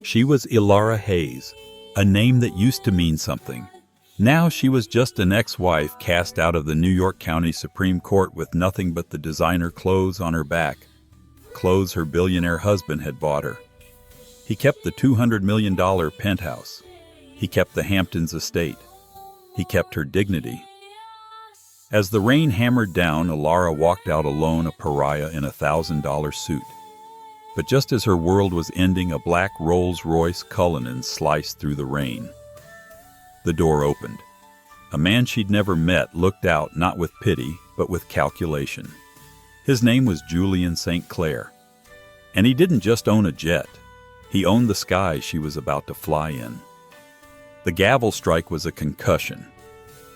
She was Ilara Hayes, a name that used to mean something. Now she was just an ex-wife cast out of the New York County Supreme Court with nothing but the designer clothes on her back, clothes her billionaire husband had bought her. He kept the $200 million penthouse. He kept the Hamptons estate. He kept her dignity. As the rain hammered down, Ilara walked out alone, a pariah in a $1,000 suit. But just as her world was ending, a black Rolls-Royce Cullinan sliced through the rain. The door opened. A man she'd never met looked out, not with pity, but with calculation. His name was Julian St. Clair. And he didn't just own a jet. He owned the sky she was about to fly in. The gavel strike was a concussion.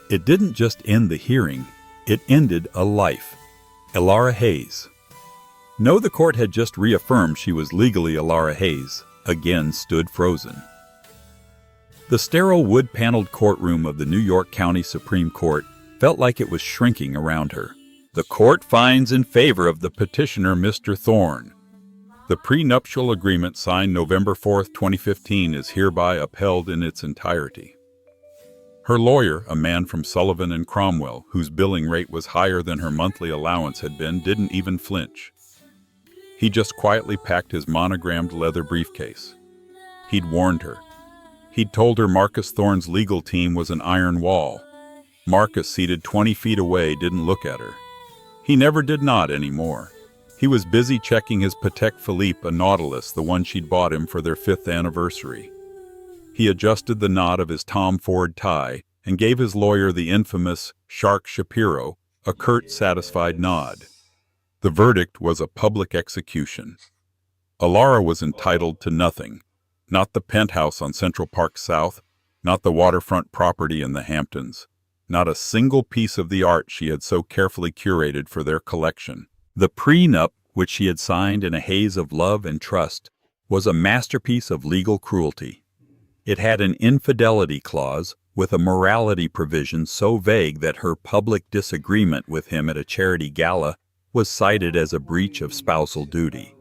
It didn't just end the hearing, it ended a life. Ilara Hayes. No, the court had just reaffirmed she was legally Ilara Hayes, again stood frozen. The sterile wood-paneled courtroom of the New York County Supreme Court felt like it was shrinking around her. The court finds in favor of the petitioner, Mr. Thorne. The prenuptial agreement signed November 4, 2015 is hereby upheld in its entirety. Her lawyer, a man from Sullivan and Cromwell, whose billing rate was higher than her monthly allowance had been, didn't even flinch. He just quietly packed his monogrammed leather briefcase. He'd warned her. He'd told her Marcus Thorne's legal team was an iron wall. Marcus, seated 20 feet away, didn't look at her. He never did not anymore. He was busy checking his Patek Philippe, a Nautilus, the one she'd bought him for their 5th anniversary. He adjusted the knot of his Tom Ford tie and gave his lawyer, the infamous Shark Shapiro, a curt, satisfied nod. The verdict was a public execution. Ilara was entitled to nothing. Not the penthouse on Central Park South, not the waterfront property in the Hamptons, not a single piece of the art she had so carefully curated for their collection. The prenup, which she had signed in a haze of love and trust, was a masterpiece of legal cruelty. It had an infidelity clause with a morality provision so vague that her public disagreement with him at a charity gala was cited as a breach of spousal duty.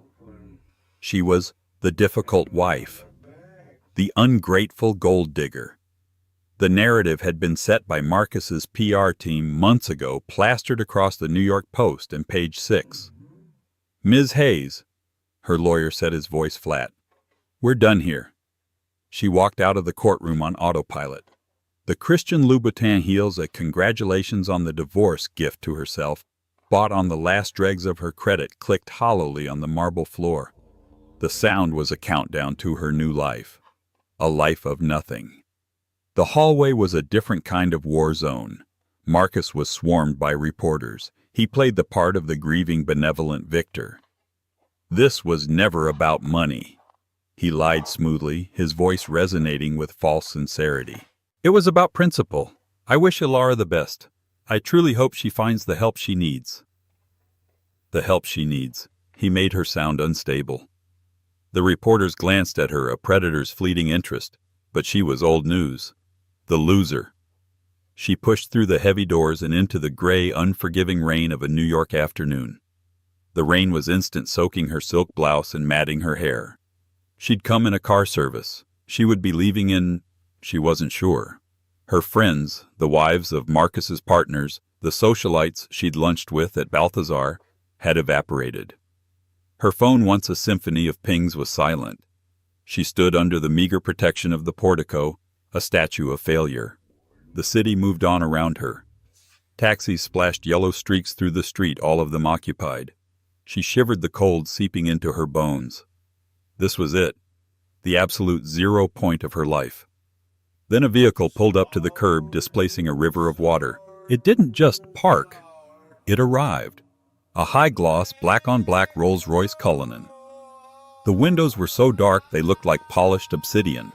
She was the difficult wife, the ungrateful gold digger. The narrative had been set by Marcus's PR team months ago, plastered across the New York Post and page 6. "Ms. Hayes," her lawyer said, his voice flat, "we're done here." She walked out of the courtroom on autopilot. The Christian Louboutin heels, a congratulations on the divorce gift to herself, bought on the last dregs of her credit, clicked hollowly on the marble floor. The sound was a countdown to her new life. A life of nothing. The hallway was a different kind of war zone. Marcus was swarmed by reporters. He played the part of the grieving, benevolent victor. This was never about money. He lied smoothly, his voice resonating with false sincerity. It was about principle. "I wish Ilara the best. I truly hope she finds the help she needs." The help she needs. He made her sound unstable. The reporters glanced at her, a predator's fleeting interest, but she was old news. The loser. She pushed through the heavy doors and into the gray, unforgiving rain of a New York afternoon. The rain was instant, soaking her silk blouse and matting her hair. She'd come in a car service. She would be leaving in, she wasn't sure. Her friends, the wives of Marcus's partners, the socialites she'd lunched with at Balthazar, had evaporated. Her phone, once a symphony of pings, was silent. She stood under the meager protection of the portico, a statue of failure. The city moved on around her. Taxis splashed yellow streaks through the street, all of them occupied. She shivered, the cold seeping into her bones. This was it, the absolute zero point of her life. Then a vehicle pulled up to the curb, displacing a river of water. It didn't just park. It arrived. A high-gloss, black-on-black Rolls-Royce Cullinan. The windows were so dark they looked like polished obsidian.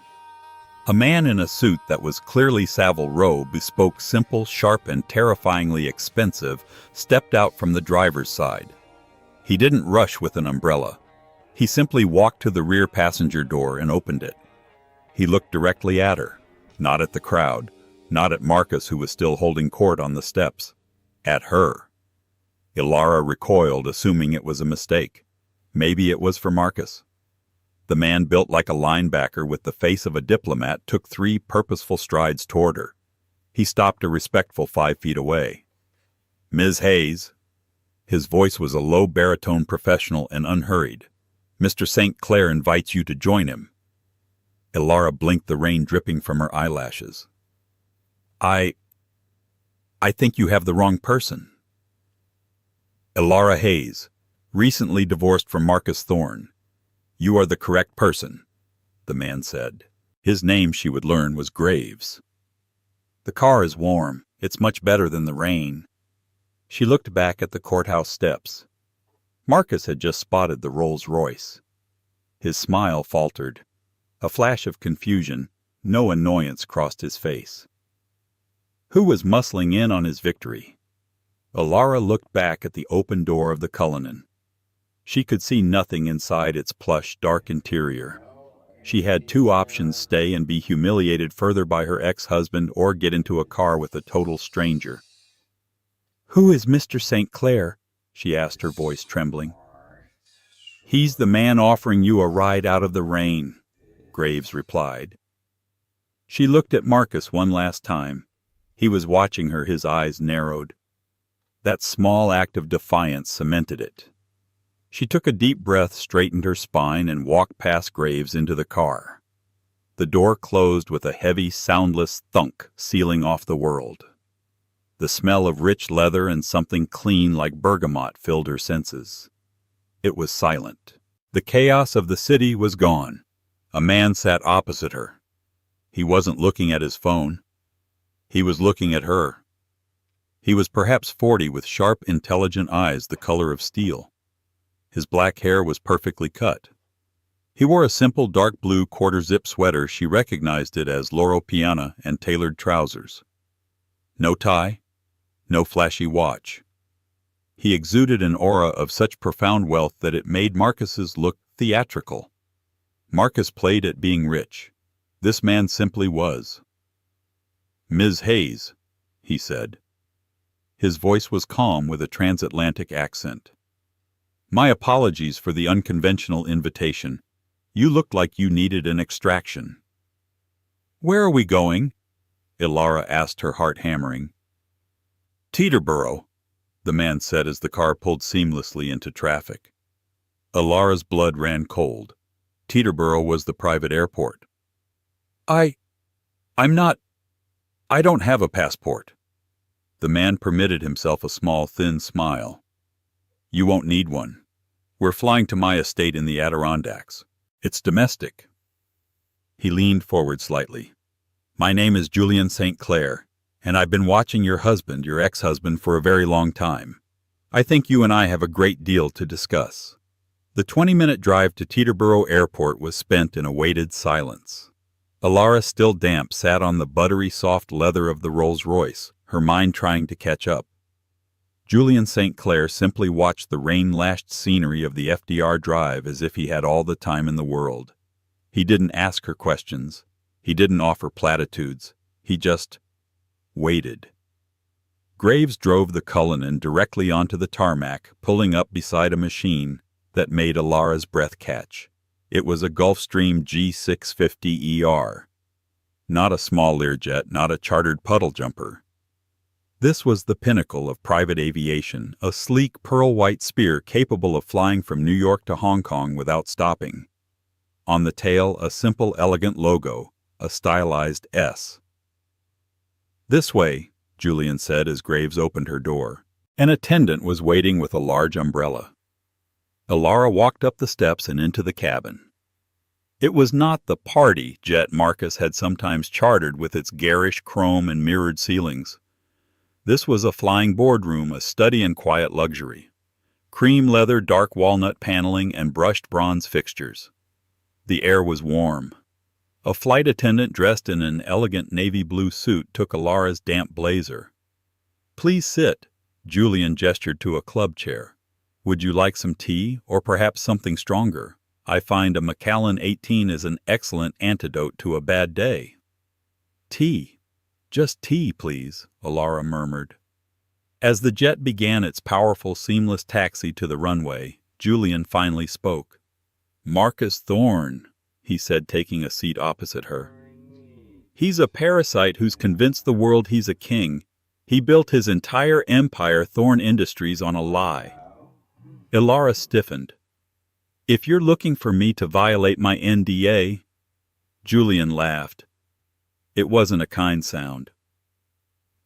A man in a suit that was clearly Savile Row, bespoke, simple, sharp, and terrifyingly expensive, stepped out from the driver's side. He didn't rush with an umbrella. He simply walked to the rear passenger door and opened it. He looked directly at her, not at the crowd, not at Marcus, who was still holding court on the steps. At her. Ilara recoiled, assuming it was a mistake. Maybe it was for Marcus. The man, built like a linebacker with the face of a diplomat, took 3 purposeful strides toward her. He stopped a respectful 5 feet away. "Ms. Hayes." His voice was a low baritone, professional and unhurried. "Mr. St. Clair invites you to join him." Elara blinked, the rain dripping from her eyelashes. I think you have the wrong person." "Elara Hayes, recently divorced from Marcus Thorne. You are the correct person," the man said. His name, she would learn, was Graves. "The car is warm. It's much better than the rain." She looked back at the courthouse steps. Marcus had just spotted the Rolls-Royce. His smile faltered. A flash of confusion, no annoyance, crossed his face. Who was muscling in on his victory? Elara looked back at the open door of the Cullinan. She could see nothing inside its plush, dark interior. She had 2 options: stay and be humiliated further by her ex-husband, or get into a car with a total stranger. "Who is Mr. St. Clair?" she asked, her voice trembling. "He's the man offering you a ride out of the rain," Graves replied. She looked at Marcus one last time. He was watching her, his eyes narrowed. That small act of defiance cemented it. She took a deep breath, straightened her spine, and walked past Graves into the car. The door closed with a heavy, soundless thunk, sealing off the world. The smell of rich leather and something clean like bergamot filled her senses. It was silent. The chaos of the city was gone. A man sat opposite her. He wasn't looking at his phone. He was looking at her. He was perhaps 40, with sharp, intelligent eyes the color of steel. His black hair was perfectly cut. He wore a simple dark blue quarter-zip sweater. She recognized it as Loro Piana, and tailored trousers. No tie, no flashy watch. He exuded an aura of such profound wealth that it made Marcus's look theatrical. Marcus played at being rich. This man simply was. "Ms. Hayes," he said. His voice was calm, with a transatlantic accent. "My apologies for the unconventional invitation. You looked like you needed an extraction." "Where are we going?" Elara asked, her heart hammering. "Teterboro," the man said as the car pulled seamlessly into traffic. Elara's blood ran cold. Teterboro was the private airport. I don't have a passport." The man permitted himself a small, thin smile. "You won't need one. We're flying to my estate in the Adirondacks. It's domestic." He leaned forward slightly. "My name is Julian St. Clair, and I've been watching your ex-husband, for a very long time. I think you and I have a great deal to discuss." The 20-minute drive to Teterboro Airport was spent in a weighted silence. Elara, still damp, sat on the buttery soft leather of the Rolls-Royce, her mind trying to catch up. Julian St. Clair simply watched the rain-lashed scenery of the FDR Drive as if he had all the time in the world. He didn't ask her questions. He didn't offer platitudes. He just waited. Graves drove the Cullinan directly onto the tarmac, pulling up beside a machine that made Elara's breath catch. It was a Gulfstream G650ER. Not a small Learjet, not a chartered puddle jumper. This was the pinnacle of private aviation, a sleek pearl-white spear capable of flying from New York to Hong Kong without stopping. On the tail, a simple, elegant logo, a stylized S. "This way," Julian said as Graves opened her door. An attendant was waiting with a large umbrella. Elara walked up the steps and into the cabin. It was not the party jet Marcus had sometimes chartered with its garish chrome and mirrored ceilings. This was a flying boardroom, a study in quiet luxury. Cream leather, dark walnut paneling, and brushed bronze fixtures. The air was warm. A flight attendant dressed in an elegant navy blue suit took Elara's damp blazer. "Please sit," Julian gestured to a club chair. "Would you like some tea, or perhaps something stronger? I find a Macallan 18 is an excellent antidote to a bad day." "Tea. Just tea, please," Elara murmured. As the jet began its powerful, seamless taxi to the runway, Julian finally spoke. Marcus Thorne, he said, taking a seat opposite her. He's a parasite who's convinced the world he's a king. He built his entire empire, Thorne Industries, on a lie. Ilara stiffened. If you're looking for me to violate my NDA... Julian laughed. It wasn't a kind sound.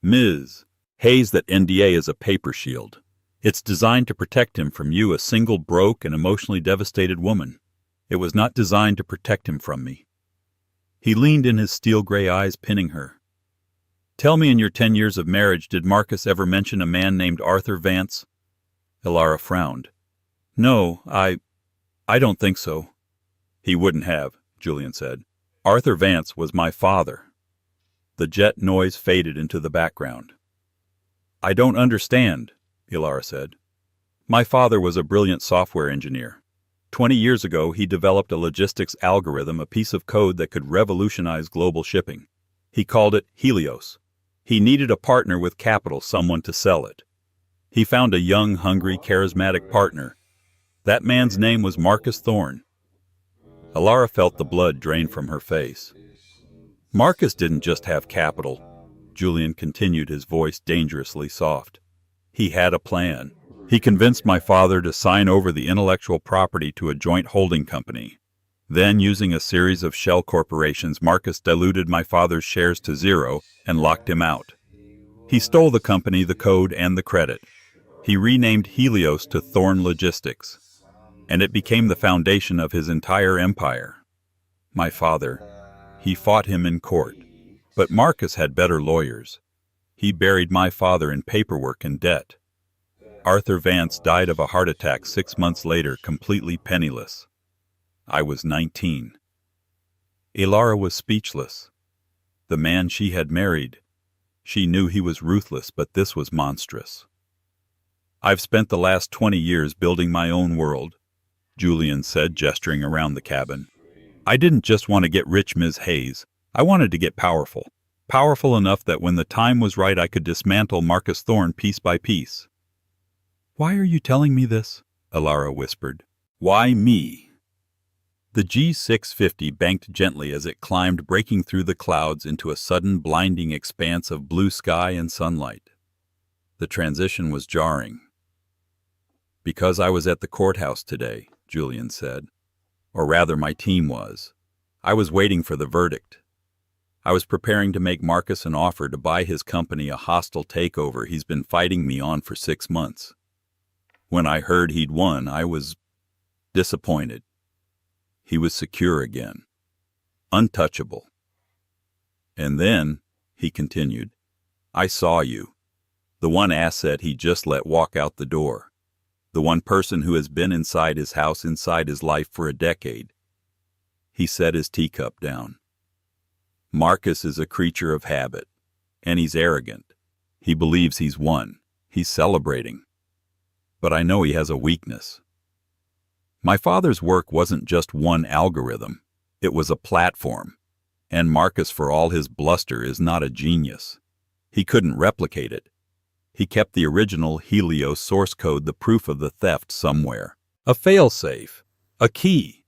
Ms. Hayes, that NDA is a paper shield. It's designed to protect him from you, a single, broke, and emotionally devastated woman. It was not designed to protect him from me. He leaned in, his steel-gray eyes pinning her. Tell me, in your 10 years of marriage, did Marcus ever mention a man named Arthur Vance? Ilara frowned. No, I don't think so. He wouldn't have, Julian said. Arthur Vance was my father. The jet noise faded into the background. I don't understand, Ilara said. My father was a brilliant software engineer. 20 years ago, he developed a logistics algorithm, a piece of code that could revolutionize global shipping. He called it Helios. He needed a partner with capital, someone to sell it. He found a young, hungry, charismatic partner. That man's name was Marcus Thorne. Ilara felt the blood drain from her face. Marcus didn't just have capital, Julian continued, his voice dangerously soft. He had a plan. He convinced my father to sign over the intellectual property to a joint holding company. Then, using a series of shell corporations, Marcus diluted my father's shares to zero and locked him out. He stole the company, the code, and the credit. He renamed Helios to Thorne Logistics, and it became the foundation of his entire empire. My father, he fought him in court, but Marcus had better lawyers. He buried my father in paperwork and debt. Arthur Vance died of a heart attack 6 months later, completely penniless. I was 19. Ilara was speechless. The man she had married, she knew he was ruthless, but this was monstrous. I've spent the last 20 years building my own world, Julian said, gesturing around the cabin. I didn't just want to get rich, Ms. Hayes. I wanted to get powerful. Powerful enough that when the time was right, I could dismantle Marcus Thorne piece by piece. Why are you telling me this? Ilara whispered. Why me? The G650 banked gently as it climbed, breaking through the clouds into a sudden blinding expanse of blue sky and sunlight. The transition was jarring. Because I was at the courthouse today, Julian said. Or rather, my team was. I was waiting for the verdict. I was preparing to make Marcus an offer to buy his company, a hostile takeover he's been fighting me on for 6 months. When I heard he'd won, I was disappointed. He was secure again, untouchable. And then, he continued, I saw you, the one asset he just let walk out the door, the one person who has been inside his house, inside his life for a decade. He set his teacup down. Marcus is a creature of habit, and he's arrogant. He believes he's won. He's celebrating. But I know he has a weakness. My father's work wasn't just one algorithm. It was a platform. And Marcus, for all his bluster, is not a genius. He couldn't replicate it. He kept the original Helios source code, the proof of the theft, somewhere. A failsafe. A key.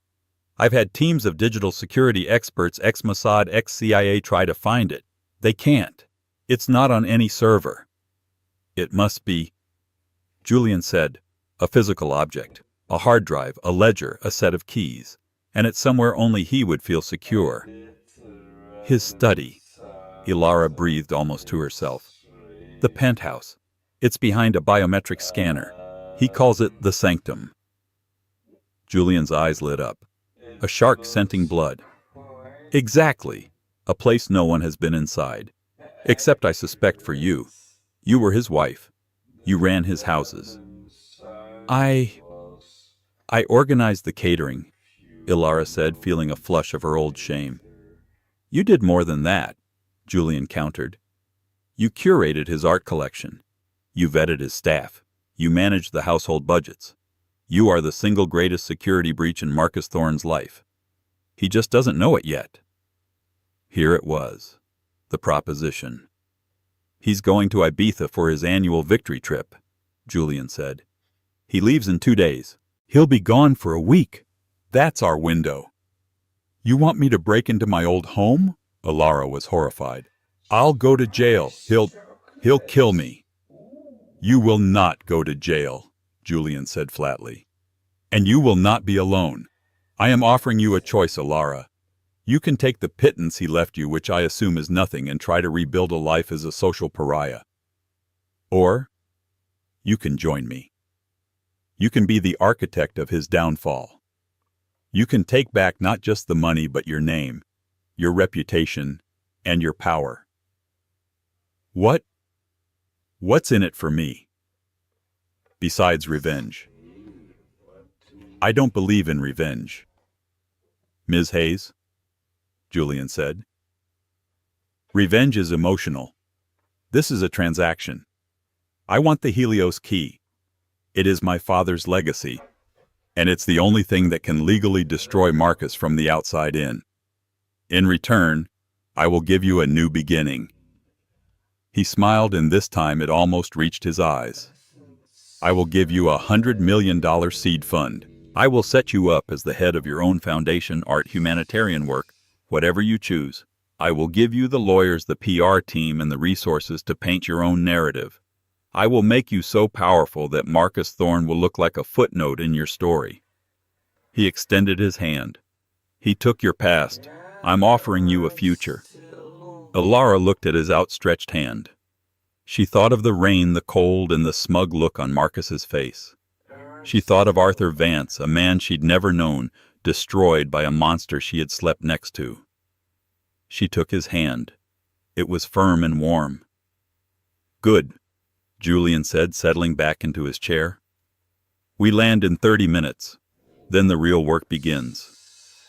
I've had teams of digital security experts, ex-Mossad, ex-CIA, try to find it. They can't. It's not on any server. It must be, Julian said, a physical object, a hard drive, a ledger, a set of keys, and it's somewhere only he would feel secure. His study, Ilara breathed almost to herself. The penthouse. It's behind a biometric scanner. He calls it the sanctum. Julian's eyes lit up. A shark scenting blood. Exactly. A place no one has been inside. Except, I suspect, for you. You were his wife. You ran his houses. I organized the catering, Ilara said, feeling a flush of her old shame. You did more than that, Julian countered. You curated his art collection. You vetted his staff. You managed the household budgets. You are the single greatest security breach in Marcus Thorne's life. He just doesn't know it yet. Here it was, the proposition. He's going to Ibiza for his annual victory trip, Julian said. He leaves in 2 days. He'll be gone for a week. That's our window. You want me to break into my old home? Alara was horrified. I'll go to jail. He'll kill me. You will not go to jail, Julian said flatly. And you will not be alone. I am offering you a choice, Alara. You can take the pittance he left you, which I assume is nothing, and try to rebuild a life as a social pariah. Or you can join me. You can be the architect of his downfall. You can take back not just the money, but your name, your reputation, and your power. What's in it for me? Besides revenge. I don't believe in revenge. Ms. Hayes, Julian said. Revenge is emotional. This is a transaction. I want the Helios key. It is my father's legacy, and it's the only thing that can legally destroy Marcus from the outside in. In return, I will give you a new beginning. He smiled, and this time it almost reached his eyes. I will give you $100 million seed fund. I will set you up as the head of your own foundation, art, humanitarian work, whatever you choose. I will give you the lawyers, the PR team, and the resources to paint your own narrative. I will make you so powerful that Marcus Thorne will look like a footnote in your story. He extended his hand. He took your past. I'm offering you a future. Alara looked at his outstretched hand. She thought of the rain, the cold, and the smug look on Marcus's face. She thought of Arthur Vance, a man she'd never known, destroyed by a monster she had slept next to. She took his hand. It was firm and warm. Good, Julian said, settling back into his chair. We land in 30 minutes. Then the real work begins.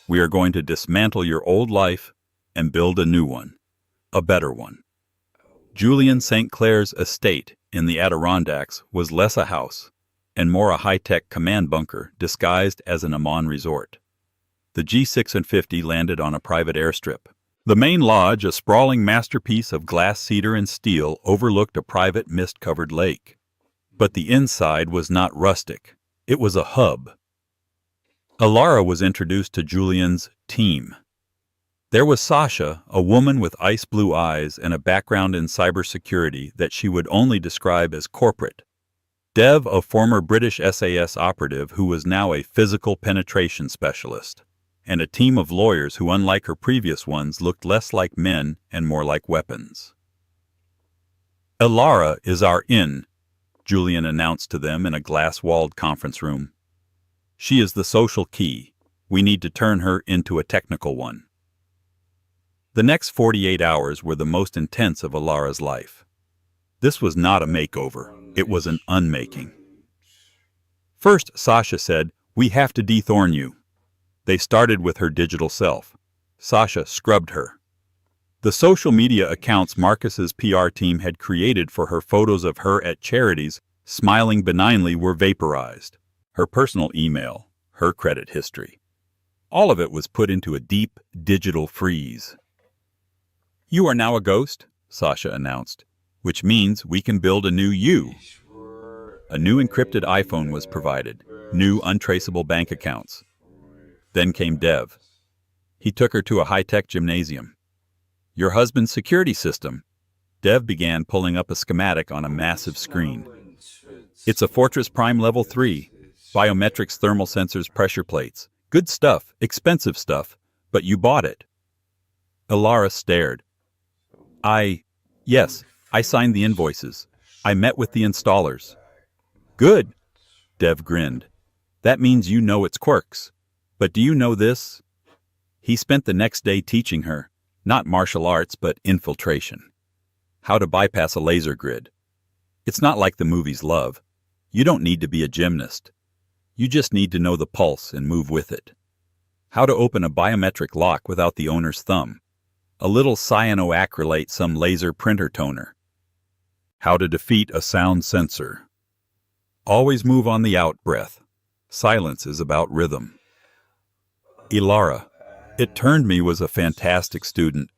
We are going to dismantle your old life and build a new one, a better one. Julian St. Clair's estate in the Adirondacks was less a house and more a high-tech command bunker disguised as an Amman resort. The G6 and 50 landed on a private airstrip. The main lodge, a sprawling masterpiece of glass, cedar, and steel, overlooked a private mist-covered lake. But the inside was not rustic. It was a hub. Alara was introduced to Julian's team. There was Sasha, a woman with ice-blue eyes and a background in cybersecurity that she would only describe as corporate. Dev, a former British SAS operative who was now a physical penetration specialist. And a team of lawyers who, unlike her previous ones, looked less like men and more like weapons. Alara is our in, Julian announced to them in a glass-walled conference room. She is the social key. We need to turn her into a technical one. The next 48 hours were the most intense of Alara's life. This was not a makeover. It was an unmaking. First, Sasha said, "We have to dethorn you." They started with her digital self. Sasha scrubbed her. The social media accounts Marcus's PR team had created for her, photos of her at charities, smiling benignly, were vaporized. Her personal email, her credit history. All of it was put into a deep digital freeze. "You are now a ghost," Sasha announced, "which means we can build a new you." A new encrypted iPhone was provided, new untraceable bank accounts. Then came Dev. He took her to a high-tech gymnasium. "Your husband's security system." Dev began pulling up a schematic on a massive screen. "It's a Fortress Prime Level 3. Biometrics, thermal sensors, pressure plates. Good stuff, expensive stuff, but you bought it." Alara stared. Yes, I signed the invoices. I met with the installers." "Good," Dev grinned. "That means you know its quirks. But do you know this?" He spent the next day teaching her, not martial arts, but infiltration. How to bypass a laser grid. It's not like the movies Love. You don't need to be a gymnast. You just need to know the pulse and move with it. How to open a biometric lock without the owner's thumb. A little cyanoacrylate, some laser printer toner. How to defeat a sound sensor. Always move on the out-breath. Silence is about rhythm. Alara, it turned me, was a fantastic student.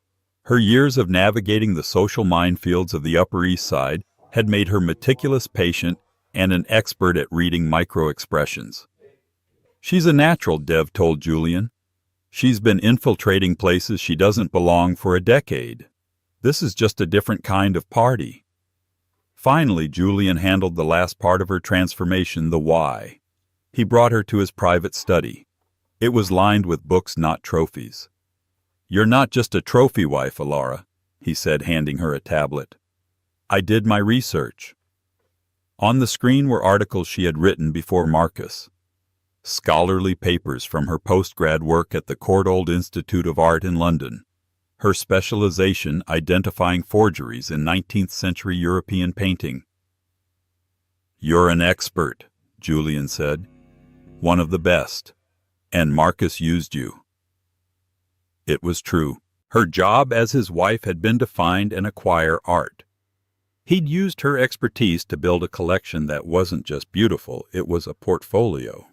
Her years of navigating the social minefields of the Upper East Side had made her meticulous, patient, and an expert at reading micro-expressions. She's a natural, Dev told Julian. She's been infiltrating places she doesn't belong for a decade. This is just a different kind of party. Finally, Julian handled the last part of her transformation, the why. He brought her to his private study. It was lined with books, not trophies. "You're not just a trophy wife, Alara," he said, handing her a tablet. "I did my research." On the screen were articles she had written before Marcus. Scholarly papers from her postgrad work at the Courtauld Institute of Art in London. Her specialization identifying forgeries in 19th century European painting. "You're an expert," Julian said. "One of the best. And Marcus used you." It was true. Her job as his wife had been to find and acquire art. He'd used her expertise to build a collection that wasn't just beautiful, it was a portfolio.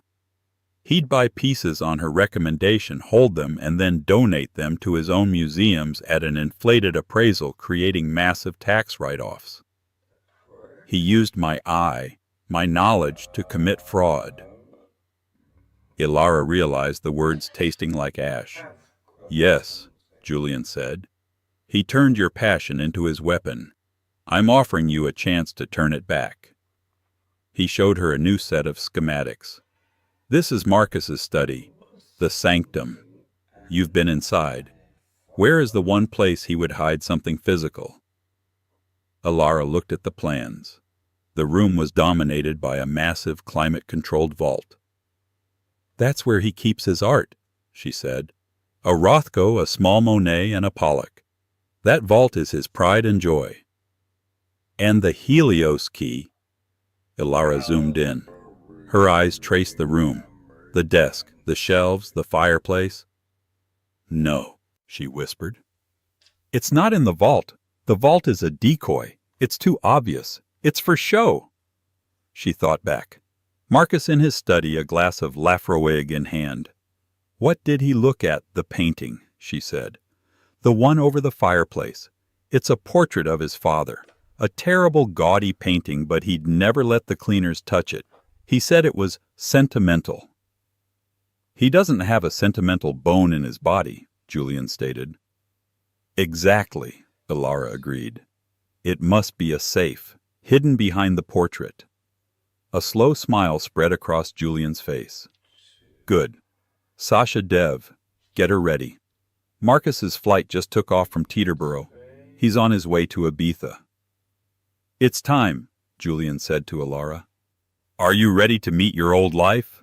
He'd buy pieces on her recommendation, hold them, and then donate them to his own museums at an inflated appraisal, creating massive tax write-offs. He used my eye, my knowledge, to commit fraud. Ilara realized the words tasting like ash. "Yes," Julian said. "He turned your passion into his weapon. I'm offering you a chance to turn it back." He showed her a new set of schematics. "This is Marcus's study, the sanctum. You've been inside. Where is the one place he would hide something physical?" Alara looked at the plans. The room was dominated by a massive climate-controlled vault. "That's where he keeps his art," she said. "A Rothko, a small Monet, and a Pollock. That vault is his pride and joy." "And the Helios key." Ilara zoomed in. Her eyes traced the room, the desk, the shelves, the fireplace. "No," she whispered. "It's not in the vault. The vault is a decoy. It's too obvious. It's for show." She thought back. Marcus in his study, a glass of Laphroaig in hand. "What did he look at?" "The painting," she said. "The one over the fireplace. It's a portrait of his father. A terrible, gaudy painting, but he'd never let the cleaners touch it. He said it was sentimental." "He doesn't have a sentimental bone in his body," Julian stated. "Exactly," Ilara agreed. "It must be a safe, hidden behind the portrait." A slow smile spread across Julian's face. "Good. Sasha, Dev, get her ready. Marcus's flight just took off from Teterboro. He's on his way to Ibiza." "It's time," Julian said to Ilara. "Are you ready to meet your old life?"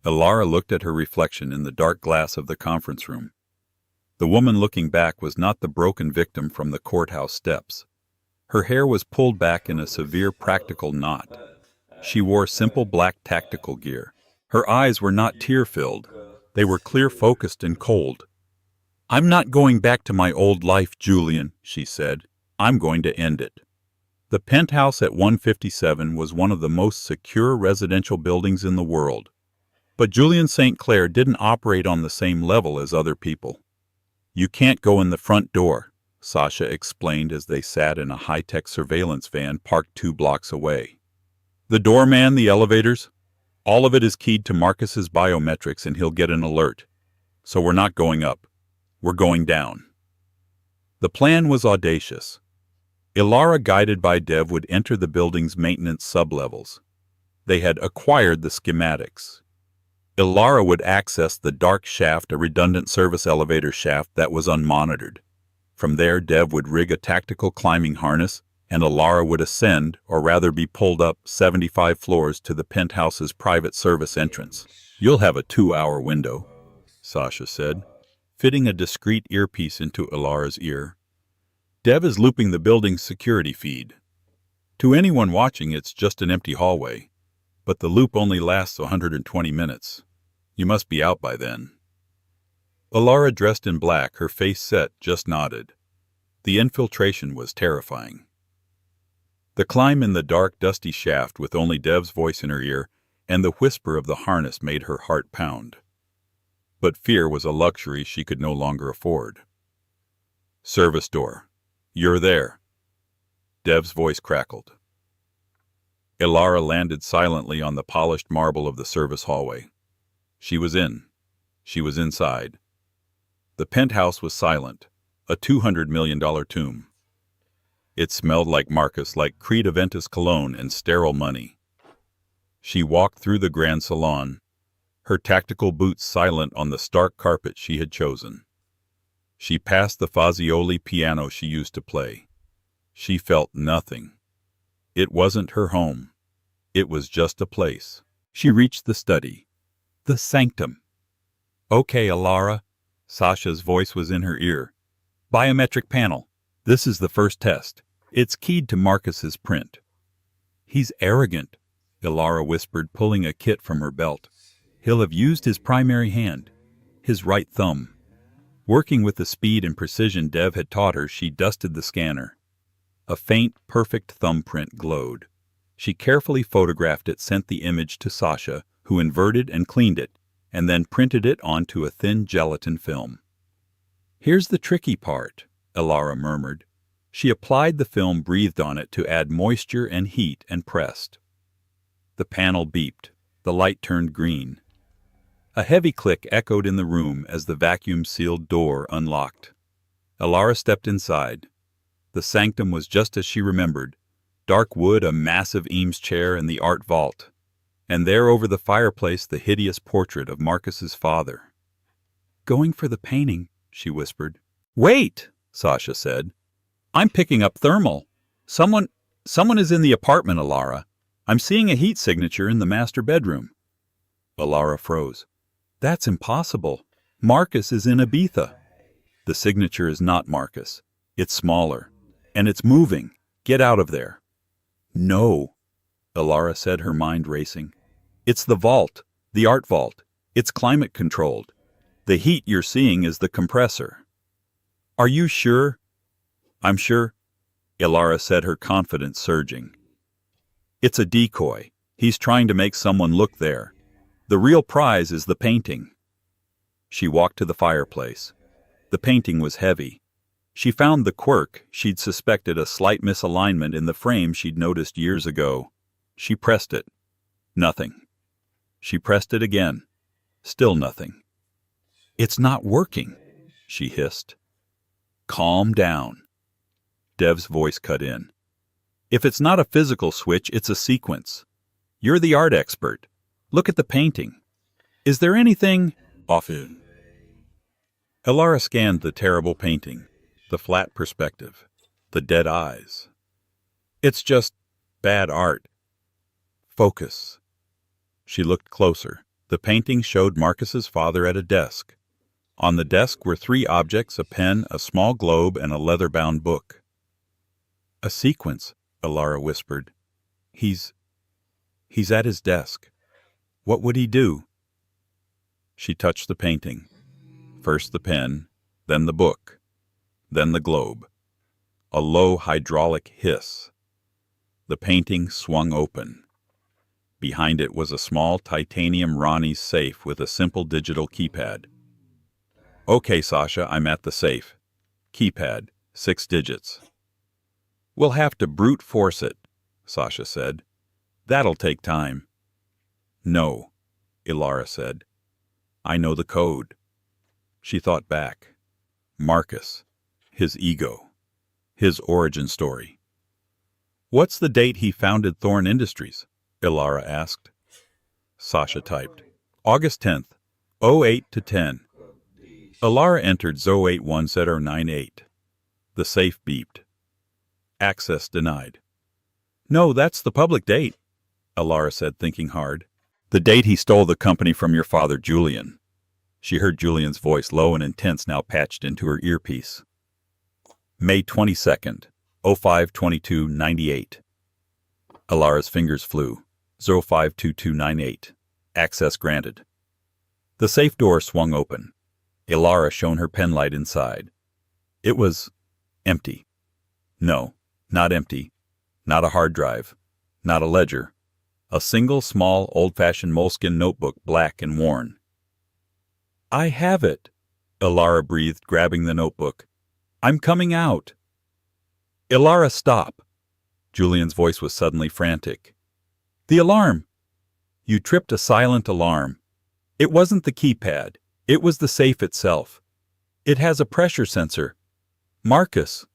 Ilara looked at her reflection in the dark glass of the conference room. The woman looking back was not the broken victim from the courthouse steps. Her hair was pulled back in a severe practical knot. She wore simple black tactical gear. Her eyes were not tear-filled. They were clear-focused and cold. "I'm not going back to my old life, Julian," she said. "I'm going to end it." The penthouse at 157 was one of the most secure residential buildings in the world. But Julian St. Clair didn't operate on the same level as other people. "You can't go in the front door," Sasha explained as they sat in a high-tech surveillance van parked 2 blocks away. "The doorman, the elevators, all of it is keyed to Marcus's biometrics and he'll get an alert. So we're not going up. We're going down." The plan was audacious. Ilara, guided by Dev, would enter the building's maintenance sublevels. They had acquired the schematics. Ilara would access the dark shaft, a redundant service elevator shaft that was unmonitored. From there, Dev would rig a tactical climbing harness, and Ilara would ascend, or rather be pulled up, 75 floors to the penthouse's private service entrance. "You'll have a 2-hour window," Sasha said, fitting a discreet earpiece into Ilara's ear. "Dev is looping the building's security feed. To anyone watching, it's just an empty hallway, but the loop only lasts 120 minutes. You must be out by then." Ilara, dressed in black, her face set, just nodded. The infiltration was terrifying. The climb in the dark, dusty shaft with only Dev's voice in her ear and the whisper of the harness made her heart pound. But fear was a luxury she could no longer afford. "Service door. You're there." Dev's voice crackled. Ilara landed silently on the polished marble of the service hallway. She was in. She was inside. The penthouse was silent, a $200 million tomb. It smelled like Marcus, like Creed Aventus cologne and sterile money. She walked through the grand salon, her tactical boots silent on the stark carpet she had chosen. She passed the Fazioli piano she used to play. She felt nothing. It wasn't her home. It was just a place. She reached the study. The sanctum. "Okay, Alara." Sasha's voice was in her ear. "Biometric panel. This is the first test. It's keyed to Marcus's print." "He's arrogant," Alara whispered, pulling a kit from her belt. "He'll have used his primary hand, his right thumb." Working with the speed and precision Dev had taught her, she dusted the scanner. A faint, perfect thumbprint glowed. She carefully photographed it, sent the image to Sasha, who inverted and cleaned it, and then printed it onto a thin gelatin film. "Here's the tricky part," Alara murmured. She applied the film, breathed on it to add moisture and heat, and pressed. The panel beeped. The light turned green. A heavy click echoed in the room as the vacuum-sealed door unlocked. Alara stepped inside. The sanctum was just as she remembered. Dark wood, a massive Eames chair, and the art vault. And there over the fireplace the hideous portrait of Marcus's father. "Going for the painting," she whispered. "Wait," Sasha said. "I'm picking up thermal. Someone is in the apartment, Alara. I'm seeing a heat signature in the master bedroom." Alara froze. "That's impossible. Marcus is in Ibiza." "The signature is not Marcus. It's smaller. And it's moving. Get out of there." "No," Alara said, her mind racing. "It's the vault, the art vault. It's climate controlled. The heat you're seeing is the compressor." "Are you sure?" "I'm sure," Alara said, her confidence surging. "It's a decoy. He's trying to make someone look there. The real prize is the painting." She walked to the fireplace. The painting was heavy. She found the quirk. She'd suspected a slight misalignment in the frame she'd noticed years ago. She pressed it. Nothing. She pressed it again. Still nothing. "It's not working," she hissed. "Calm down." Dev's voice cut in. "If it's not a physical switch, it's a sequence. You're the art expert. Look at the painting. Is there anything off in?" Alara scanned the terrible painting, the flat perspective, the dead eyes. "It's just bad art." "Focus." She looked closer. The painting showed Marcus's father at a desk. On the desk were 3 objects, a pen, a small globe, and a leather-bound book. "A sequence," Alara whispered. He's at his desk. What would he do?" She touched the painting. First the pen, then the book, then the globe. A low hydraulic hiss. The painting swung open. Behind it was a small titanium Ronnie's safe with a simple digital keypad. "Okay, Sasha, I'm at the safe. Keypad, 6 digits. "We'll have to brute force it," Sasha said. "That'll take time." "No," Alara said. "I know the code." She thought back. Marcus. His ego. His origin story. "What's the date he founded Thorn Industries?" Alara asked. Sasha typed. "August 10th, 08 to 10. Alara entered 081098. The safe beeped. Access denied. "No, that's the public date," Alara said, thinking hard. "The date he stole the company from your father, Julian." She heard Julian's voice, low and intense, now patched into her earpiece. "May 22nd, 052298. Alara's fingers flew. 052298. Access granted. The safe door swung open. Alara shone her penlight inside. It was empty. No, not empty. Not a hard drive. Not a ledger. A single small, old-fashioned moleskin notebook, black and worn. "I have it," Alara breathed, grabbing the notebook. "I'm coming out." "Alara, stop." Julian's voice was suddenly frantic. "The alarm!" "You tripped a silent alarm. It wasn't the keypad. It was the safe itself. It has a pressure sensor. Marcus.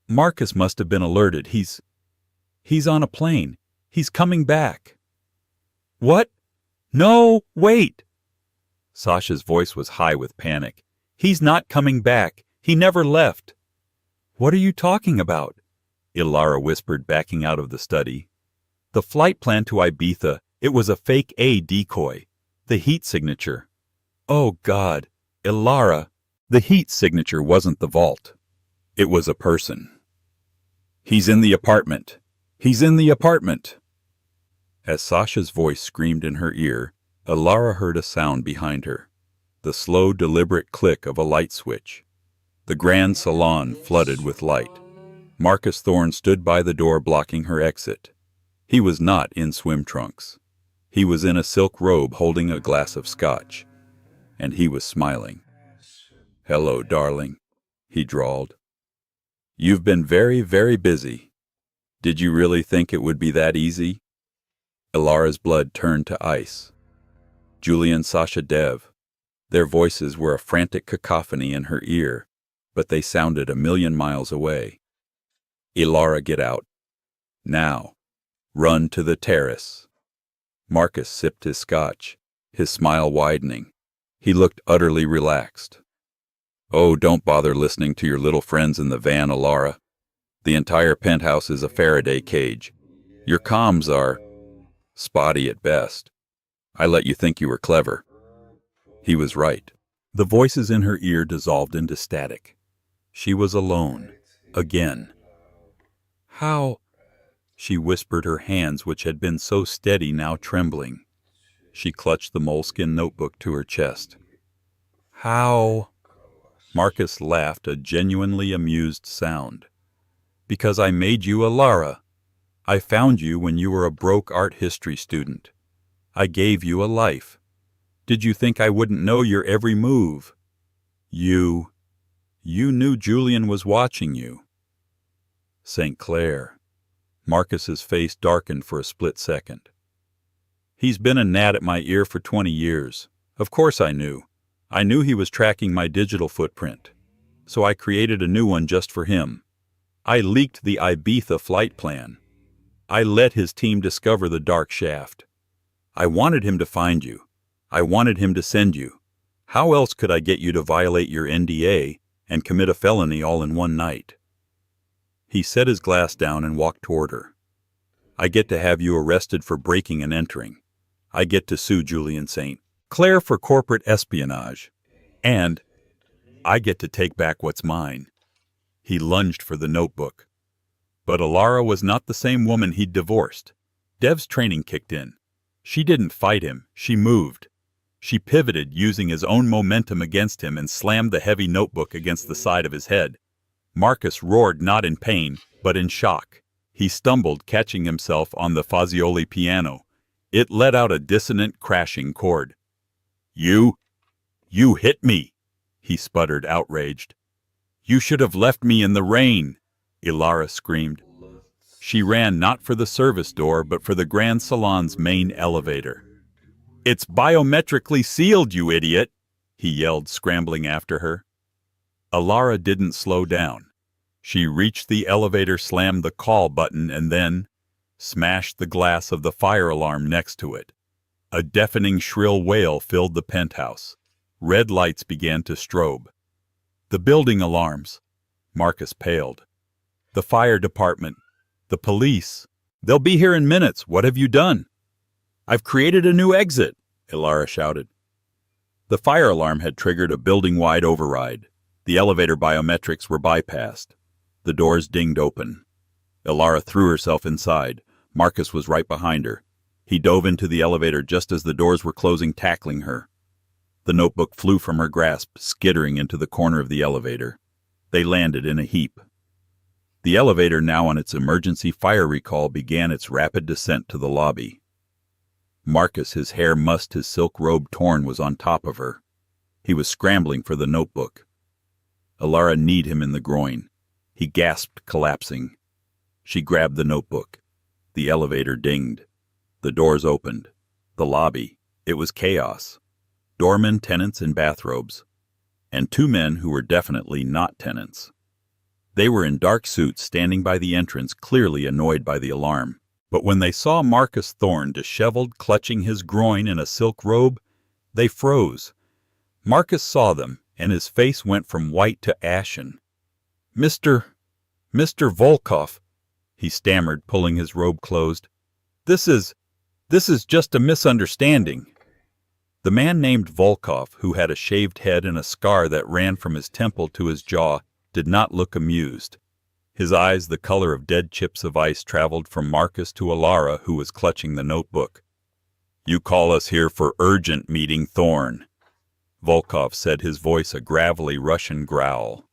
Marcus must have been alerted. He's on a plane. He's coming back. What? No, wait! Sasha's voice was high with panic. He's not coming back. He never left. What are you talking about? Ilara whispered, backing out of the study. The flight plan to Ibiza, it was a fake A decoy. The heat signature. Oh God, Ilara, the heat signature wasn't the vault. It was a person. He's in the apartment. He's in the apartment. As Sasha's voice screamed in her ear, Ilara heard a sound behind her. The slow, deliberate click of a light switch. The grand salon flooded with light. Marcus Thorne stood by the door blocking her exit. He was not in swim trunks. He was in a silk robe holding a glass of scotch. And he was smiling. "Hello, darling," he drawled. "You've been very, very busy. Did you really think it would be that easy?" Ilara's blood turned to ice. Julie and Sasha Dev. Their voices were a frantic cacophony in her ear, but they sounded a million miles away. "Ilara, get out. Now. Run to the terrace." Marcus sipped his scotch, his smile widening. He looked utterly relaxed. "Oh, don't bother listening to your little friends in the van, Ilara. The entire penthouse is a Faraday cage. Your comms are spotty at best. I let you think you were clever." He was right. The voices in her ear dissolved into static. She was alone. Again. "How?" She whispered, her hands, which had been so steady, now trembling. She clutched the moleskin notebook to her chest. "How?" Marcus laughed, a genuinely amused sound. "Because I made you Ilara. I found you when you were a broke art history student. I gave you a life. Did you think I wouldn't know your every move? You knew Julian was watching you." St. Clair. Marcus's face darkened for a split second. "He's been a gnat at my ear for 20 years. Of course I knew. I knew he was tracking my digital footprint. So I created a new one just for him. I leaked the Ibiza flight plan. I let his team discover the dark shaft. I wanted him to find you. I wanted him to send you. How else could I get you to violate your NDA and commit a felony all in one night?" He set his glass down and walked toward her. "I get to have you arrested for breaking and entering. I get to sue Julian St. Clair for corporate espionage. And I get to take back what's mine." He lunged for the notebook. But Ilara was not the same woman he'd divorced. Dev's training kicked in. She didn't fight him, she moved. She pivoted, using his own momentum against him, and slammed the heavy notebook against the side of his head. Marcus roared, not in pain, but in shock. He stumbled, catching himself on the Fazioli piano. It let out a dissonant, crashing chord. You hit me," he sputtered, outraged. "You should have left me in the rain," Ilara screamed. She ran not for the service door, but for the Grand Salon's main elevator. "It's biometrically sealed, you idiot," he yelled, scrambling after her. Ilara didn't slow down. She reached the elevator, slammed the call button, and then smashed the glass of the fire alarm next to it. A deafening shrill wail filled the penthouse. Red lights began to strobe. "The building alarms." Marcus paled. "The fire department. The police. They'll be here in minutes. What have you done?" "I've created a new exit," Ilara shouted. The fire alarm had triggered a building-wide override. The elevator biometrics were bypassed. The doors dinged open. Ilara threw herself inside. Marcus was right behind her. He dove into the elevator just as the doors were closing, tackling her. The notebook flew from her grasp, skittering into the corner of the elevator. They landed in a heap. The elevator, now on its emergency fire recall, began its rapid descent to the lobby. Marcus, his hair mussed, his silk robe torn, was on top of her. He was scrambling for the notebook. Ilara kneed him in the groin. He gasped, collapsing. She grabbed the notebook. The elevator dinged. The doors opened. The lobby. It was chaos. doormen, tenants in bathrobes, and two men who were definitely not tenants. They were in dark suits standing by the entrance, clearly annoyed by the alarm. But when they saw Marcus Thorne disheveled, clutching his groin in a silk robe, they froze. Marcus saw them, and his face went from white to ashen. Mr. Volkov, he stammered, pulling his robe closed. This is just a misunderstanding. The man named Volkov, who had a shaved head and a scar that ran from his temple to his jaw, did not look amused. His eyes, the color of dead chips of ice, traveled from Marcus to Alara, who was clutching the notebook. You call us here for urgent meeting, Thorne, Volkov said, his voice a gravelly Russian growl.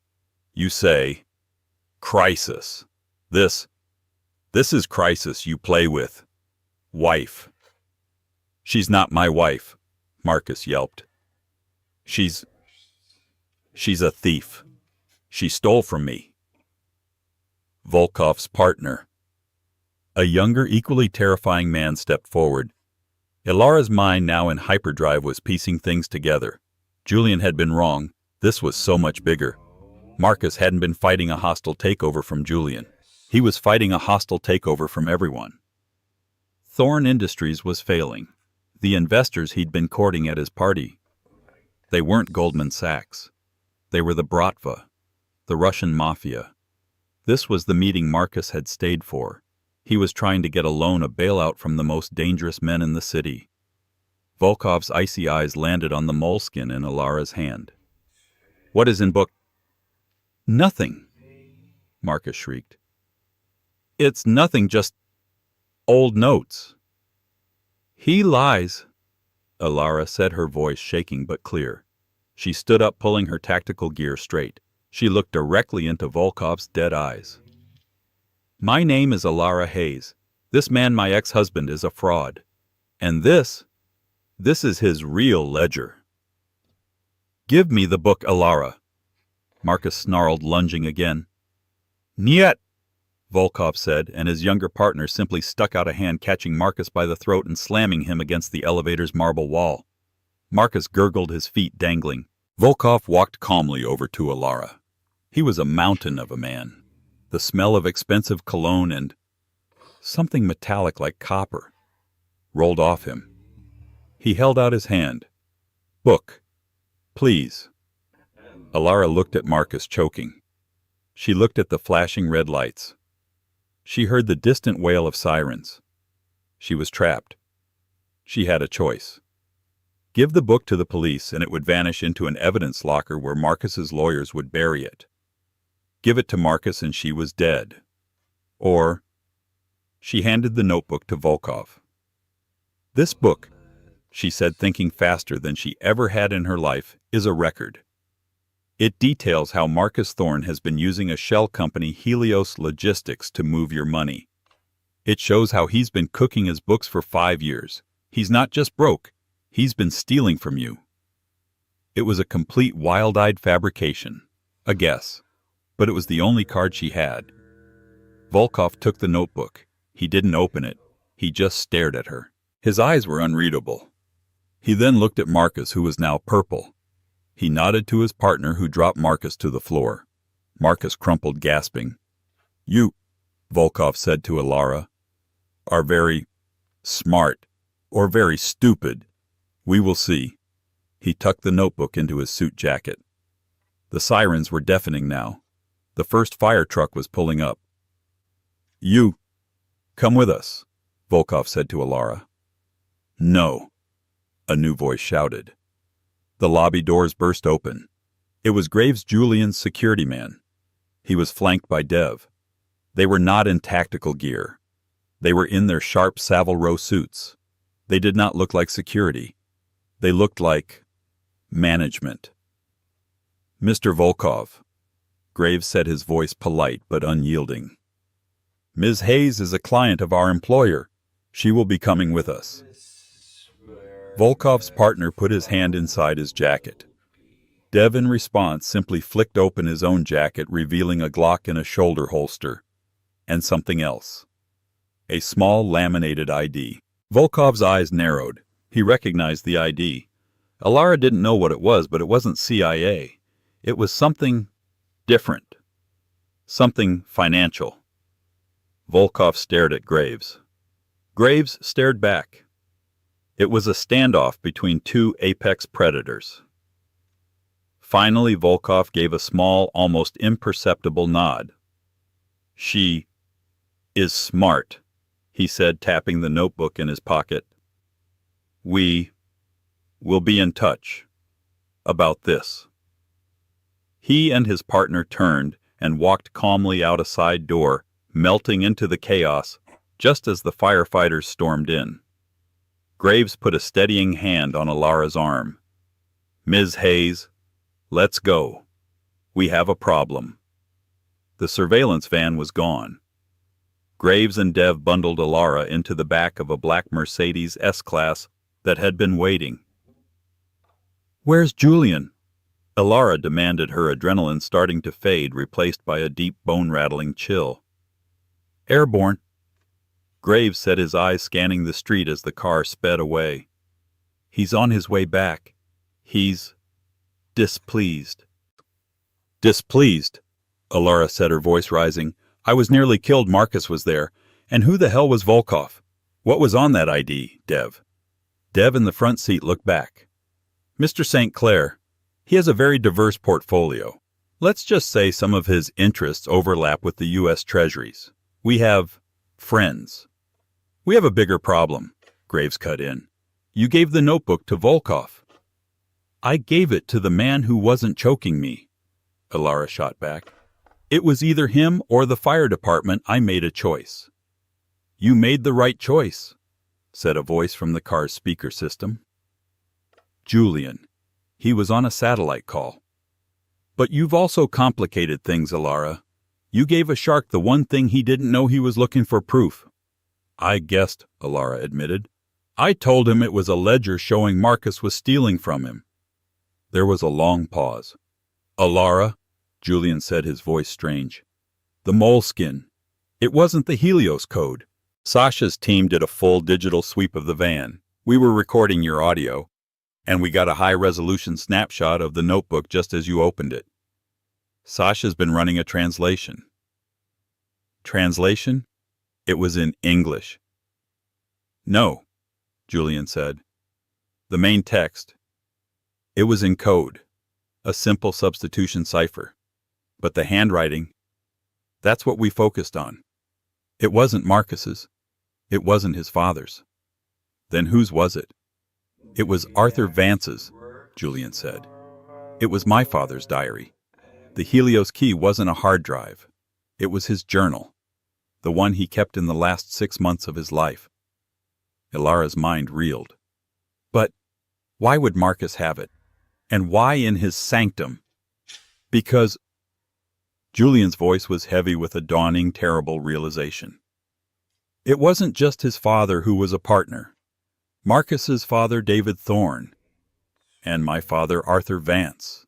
You say, crisis. This is crisis you play with. Wife. She's not my wife, Marcus yelped. She's a thief. She stole from me. Volkov's partner. A younger, equally terrifying man stepped forward. Ilara's mind, now in hyperdrive, was piecing things together. Julian had been wrong. This was so much bigger. Marcus hadn't been fighting a hostile takeover from Julian. He was fighting a hostile takeover from everyone. Thorne Industries was failing. The investors he'd been courting at his party, they weren't Goldman Sachs. They were the Bratva, the Russian mafia. This was the meeting Marcus had stayed for. He was trying to get a loan, a bailout from the most dangerous men in the city. Volkov's icy eyes landed on the moleskin in Ilara's hand. What is in book? Nothing, Marcus shrieked. It's nothing, just old notes. He lies, Ilara said, her voice shaking but clear. She stood up, pulling her tactical gear straight. She looked directly into Volkov's dead eyes. My name is Ilara Hayes. This man, my ex-husband, is a fraud. And this is his real ledger. Give me the book, Ilara, Marcus snarled, lunging again. Niet, Volkov said, and his younger partner simply stuck out a hand, catching Marcus by the throat and slamming him against the elevator's marble wall. Marcus gurgled, his feet dangling. Volkov walked calmly over to Ilara. He was a mountain of a man. The smell of expensive cologne and something metallic like copper rolled off him. He held out his hand. Book, please. Ilara looked at Marcus, choking. She looked at the flashing red lights. She heard the distant wail of sirens. She was trapped. She had a choice. Give the book to the police and it would vanish into an evidence locker where Marcus's lawyers would bury it. Give it to Marcus and she was dead. Or she handed the notebook to Volkov. This book, she said, thinking faster than she ever had in her life, is a record. It details how Marcus Thorne has been using a shell company, Helios Logistics, to move your money. It shows how he's been cooking his books for 5 years. He's not just broke, he's been stealing from you. It was a complete wild-eyed fabrication, a guess, but it was the only card she had. Volkov took the notebook. He didn't open it. He just stared at her. His eyes were unreadable. He then looked at Marcus, who was now purple. He nodded to his partner, who dropped Marcus to the floor. Marcus crumpled, gasping. You, Volkov said to Ilara, are very smart, or very stupid. We will see. He tucked the notebook into his suit jacket. The sirens were deafening now. The first fire truck was pulling up. You, come with us, Volkov said to Ilara. No, a new voice shouted. The lobby doors burst open. It was Graves Julian's security man. He was flanked by Dev. They were not in tactical gear. They were in their sharp Savile Row suits. They did not look like security. They looked like management. Mr. Volkov, Graves said, his voice polite but unyielding. Ms. Hayes is a client of our employer. She will be coming with us. Volkov's partner put his hand inside his jacket. Dev, in response, simply flicked open his own jacket, revealing a Glock in a shoulder holster. And something else. A small laminated ID. Volkov's eyes narrowed. He recognized the ID. Alara didn't know what it was, but it wasn't CIA. It was something different. Something financial. Volkov stared at Graves. Graves stared back. It was a standoff between two apex predators. Finally, Volkov gave a small, almost imperceptible nod. "She is smart," he said, tapping the notebook in his pocket. "We will be in touch about this." He and his partner turned and walked calmly out a side door, melting into the chaos just as the firefighters stormed in. Graves put a steadying hand on Alara's arm. "Ms. Hayes, let's go. We have a problem." The surveillance van was gone. Graves and Dev bundled Alara into the back of a black Mercedes S-Class that had been waiting. "Where's Julian?" Alara demanded, her adrenaline starting to fade, replaced by a deep, bone-rattling chill. "Airborne." Graves set his eyes scanning the street as the car sped away. "He's on his way back. He's displeased." "Displeased?" Alara said, her voice rising. "I was nearly killed. Marcus was there. And who the hell was Volkov? What was on that ID, Dev?" Dev in the front seat looked back. "Mr. St. Clair, he has a very diverse portfolio. Let's just say some of his interests overlap with the U.S. Treasuries. We have friends." "We have a bigger problem," Graves cut in. "You gave the notebook to Volkov." "I gave it to the man who wasn't choking me," Alara shot back. "It was either him or the fire department. I made a choice." "You made the right choice," said a voice from the car's speaker system. "Julian. He was on a satellite call." "But you've also complicated things, Alara. You gave a shark the one thing he didn't know. He was looking for proof." "I guessed," Alara admitted. "I told him it was a ledger showing Marcus was stealing from him." There was a long pause. "Alara," Julian said, his voice strange. "The moleskin. It wasn't the Helios code." "Sasha's team did a full digital sweep of the van. We were recording your audio, and we got a high-resolution snapshot of the notebook just as you opened it. Sasha's been running a translation." "Translation?" "It was in English." "No," Julian said. "The main text. It was in code, a simple substitution cipher. But the handwriting, that's what we focused on. It wasn't Marcus's. It wasn't his father's." "Then whose was it?" "It was Arthur Vance's," Julian said. "It was my father's diary. The Helios key wasn't a hard drive. It was his journal, the one he kept in the last 6 months of his life." Alara's mind reeled. "But why would Marcus have it? And why in his sanctum?" "Because—" Julian's voice was heavy with a dawning, terrible realization. "It wasn't just his father who was a partner. Marcus's father, David Thorne, and my father, Arthur Vance,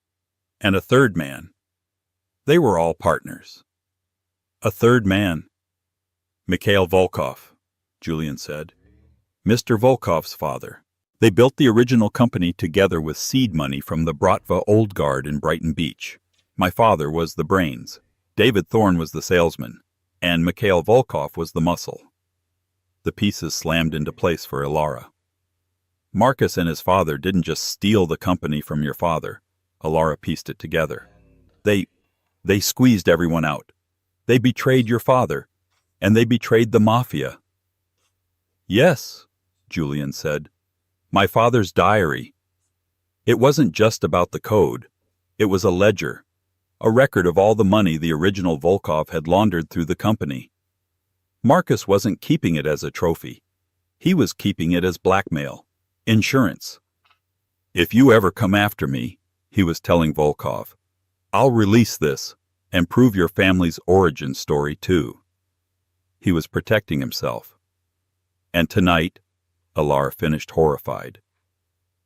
and a third man. They were all partners." "A third man?" "Mikhail Volkov," Julian said. "Mr. Volkov's father. They built the original company together with seed money from the Bratva Old Guard in Brighton Beach. My father was the brains, David Thorne was the salesman, and Mikhail Volkov was the muscle." The pieces slammed into place for Alara. "Marcus and his father didn't just steal the company from your father." Alara pieced it together. They squeezed everyone out. They betrayed your father, and they betrayed the mafia." "Yes," Julian said. "My father's diary. It wasn't just about the code. It was a ledger, a record of all the money the original Volkov had laundered through the company. Marcus wasn't keeping it as a trophy. He was keeping it as blackmail, insurance. If you ever come after me, he was telling Volkov, I'll release this and prove your family's origin story too. He was protecting himself. And tonight, Alar finished horrified.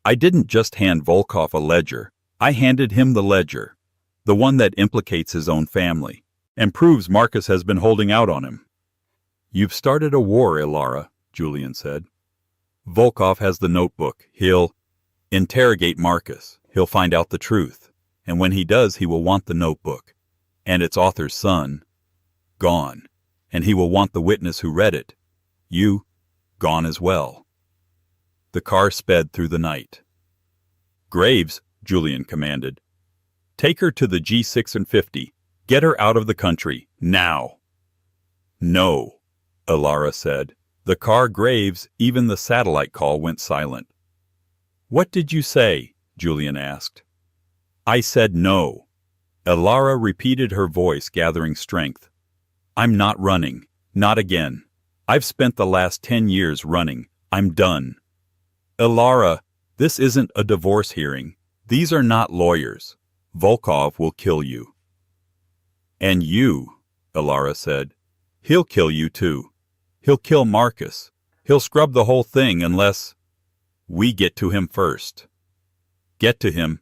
I didn't just hand Volkov a ledger. I handed him the ledger, the one that implicates his own family, and proves Marcus has been holding out on him. You've started a war, Ilara, Julian said. Volkov has the notebook. He'll... Interrogate Marcus. He'll find out the truth. And when he does, he will want the notebook. And its author's son, gone. And he will want the witness who read it, you, gone as well. The car sped through the night. Graves, Julian commanded. Take her to the G6 and 50. Get her out of the country, now. No, Alara said. The car Graves, even the satellite call went silent. What did you say? Julian asked. I said no. Alara repeated, her voice gathering strength. I'm not running. Not again. I've spent the last 10 years running. I'm done. Alara, this isn't a divorce hearing. These are not lawyers. Volkov will kill you. And you, Alara said. He'll kill you too. He'll kill Marcus. He'll scrub the whole thing unless we get to him first. Get to him?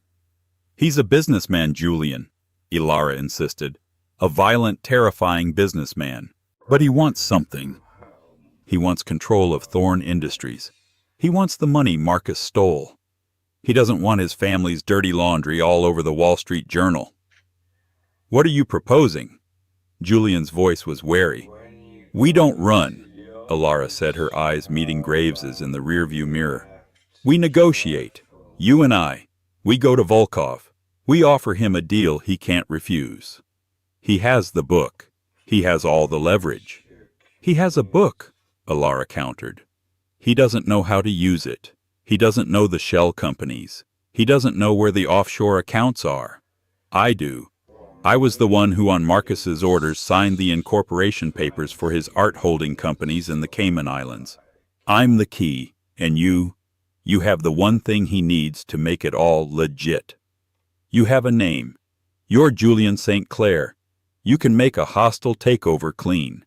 He's a businessman, Julian, Alara insisted. A violent, terrifying businessman. But he wants something. He wants control of Thorn Industries. He wants the money Marcus stole. He doesn't want his family's dirty laundry all over the Wall Street Journal. What are you proposing? Julian's voice was wary. We don't run, Alara said, her eyes meeting Graves's in the rearview mirror. We negotiate. You and I. We go to Volkov. We offer him a deal he can't refuse. He has the book. He has all the leverage. He has a book, Alara countered. He doesn't know how to use it. He doesn't know the shell companies. He doesn't know where the offshore accounts are. I do. I was the one who on Marcus's orders signed the incorporation papers for his art holding companies in the Cayman Islands. I'm the key, and you have the one thing he needs to make it all legit. You have a name. You're Julian St. Clair. You can make a hostile takeover clean.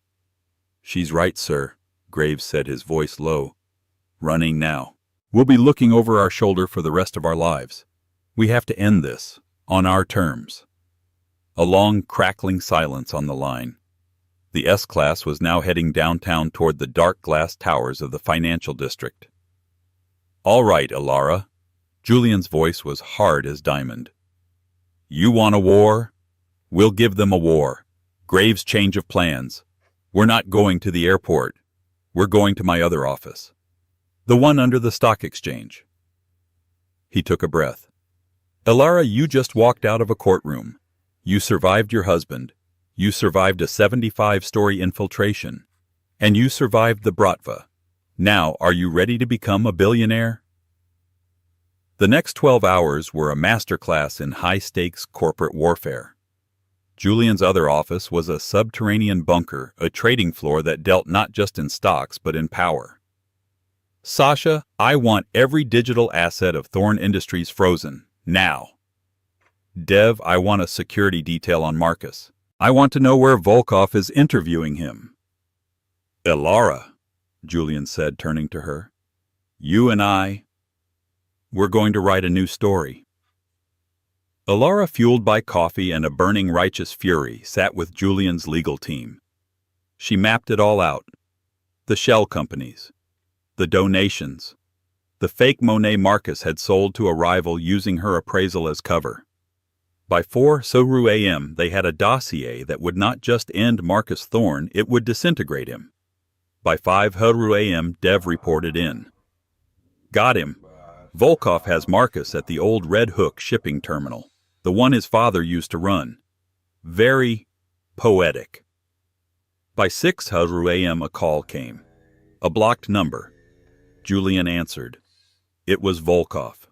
She's right, sir, Graves said, his voice low. Running now. We'll be looking over our shoulder for the rest of our lives. We have to end this, on our terms. A long, crackling silence on the line. The S-Class was now heading downtown toward the dark glass towers of the financial district. All right, Alara. Julian's voice was hard as diamond. You want a war? We'll give them a war. Graves' change of plans. We're not going to the airport. We're going to my other office. The one under the stock exchange. He took a breath. Alara, you just walked out of a courtroom. You survived your husband. You survived a 75-story infiltration. And you survived the Bratva. Now, are you ready to become a billionaire? The next 12 hours were a masterclass in high-stakes corporate warfare. Julian's other office was a subterranean bunker, a trading floor that dealt not just in stocks but in power. Sasha, I want every digital asset of Thorn Industries frozen, now. Dev, I want a security detail on Marcus. I want to know where Volkov is interviewing him. Alara, Julian said, turning to her. You and I, we're going to write a new story. Alara, fueled by coffee and a burning righteous fury, sat with Julian's legal team. She mapped it all out. The shell companies. The donations. The fake Monet Marcus had sold to a rival using her appraisal as cover. By 4 Soru a.m., they had a dossier that would not just end Marcus Thorn, it would disintegrate him. By 5 Soru a.m., Dev reported in. Got him. Volkov has Marcus at the old Red Hook shipping terminal, the one his father used to run. Very poetic. By 6 Soru a.m., a call came. A blocked number. Julian answered. It was Volkov.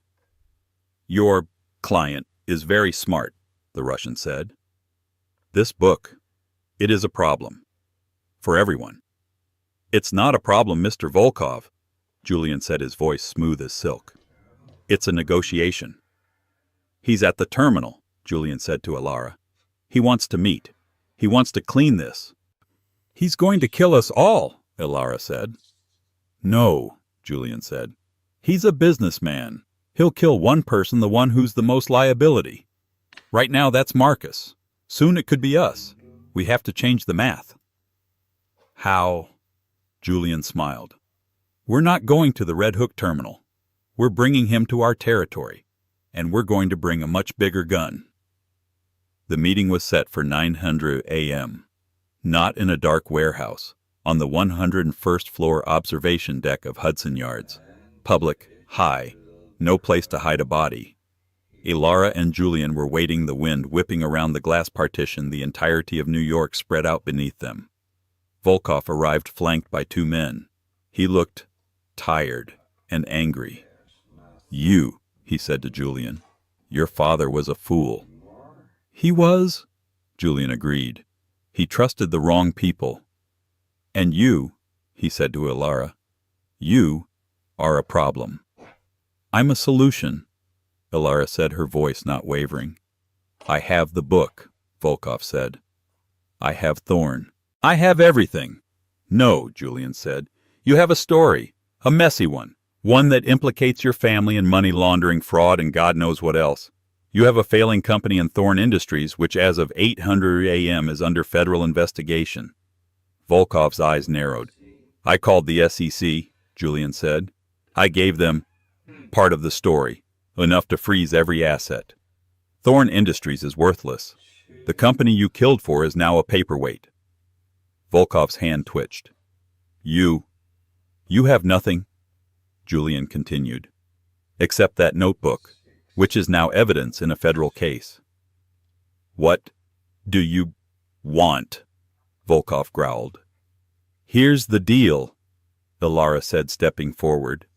Your client is very smart, the Russian said. This book, it is a problem. For everyone. It's not a problem, Mr. Volkov, Julian said, his voice smooth as silk. It's a negotiation. He's at the terminal, Julian said to Alara. He wants to meet. He wants to clean this. He's going to kill us all, Alara said. No, Julian said. He's a businessman. He'll kill one person, the one who's the most liability. Right now, that's Marcus. Soon it could be us. We have to change the math. How? Julian smiled. We're not going to the Red Hook terminal. We're bringing him to our territory, and we're going to bring a much bigger gun. The meeting was set for 9:00 a.m., not in a dark warehouse, on the 101st floor observation deck of Hudson Yards. Public, high, no place to hide a body. Elara and Julian were waiting, the wind whipping around the glass partition, the entirety of New York spread out beneath them. Volkov arrived flanked by two men. He looked tired and angry. "You," he said to Julian, "your father was a fool." "He was," Julian agreed. "He trusted the wrong people." "And you," he said to Elara, "you are a problem." "I'm a solution," Elara said, her voice not wavering. "I have the book," Volkov said. "I have Thorn. I have everything." "No," Julian said. "You have a story, a messy one that implicates your family in money laundering, fraud, and God knows what else. You have a failing company in Thorn Industries, which as of 8:00 a.m. is under federal investigation." Volkov's eyes narrowed. "I called the SEC," Julian said. "I gave them part of the story, enough to freeze every asset. Thorn Industries is worthless. The company you killed for is now a paperweight." Volkov's hand twitched. You have nothing," Julian continued, "except that notebook, which is now evidence in a federal case." "What do you want?" Volkov growled. "Here's the deal," Elara said, stepping forward.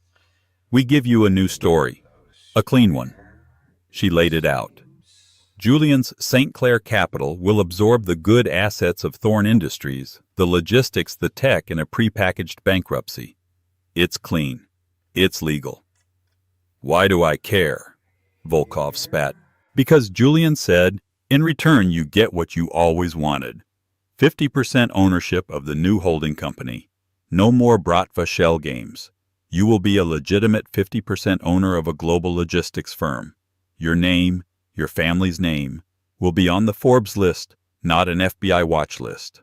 "We give you a new story, a clean one." She laid it out. Julian's St. Clair Capital will absorb the good assets of Thorn Industries, the logistics, the tech, in a prepackaged bankruptcy. It's clean. It's legal. "Why do I care?" Volkov spat. "Because," Julian said, "in return you get what you always wanted. 50% ownership of the new holding company. No more Bratva shell games. You will be a legitimate 50% owner of a global logistics firm. Your name, your family's name, will be on the Forbes list, not an FBI watch list."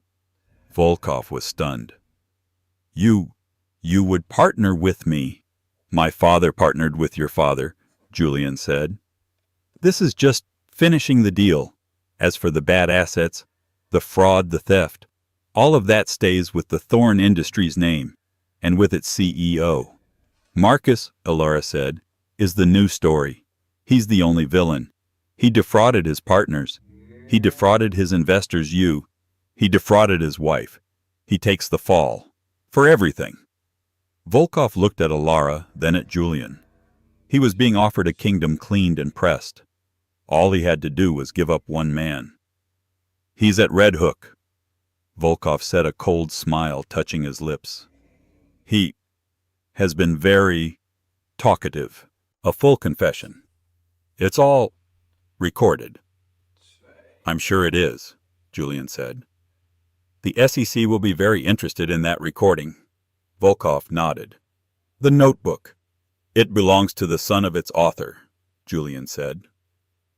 Volkov was stunned. You would partner with me." "My father partnered with your father," Julian said. "This is just finishing the deal. As for the bad assets, the fraud, the theft, all of that stays with the Thorn Industries name, and with its CEO. Marcus," Elara said, "is the new story. He's the only villain. He defrauded his partners. He defrauded his investors, you. He defrauded his wife. He takes the fall. For everything." Volkov looked at Elara, then at Julian. He was being offered a kingdom cleaned and pressed. All he had to do was give up one man. "He's at Red Hook." Volkov said, a cold smile touching his lips. "He has been very talkative. A full confession. It's all recorded." "I'm sure it is," Julian said. "The SEC will be very interested in that recording." Volkov nodded. "The notebook. It belongs to the son of its author," Julian said.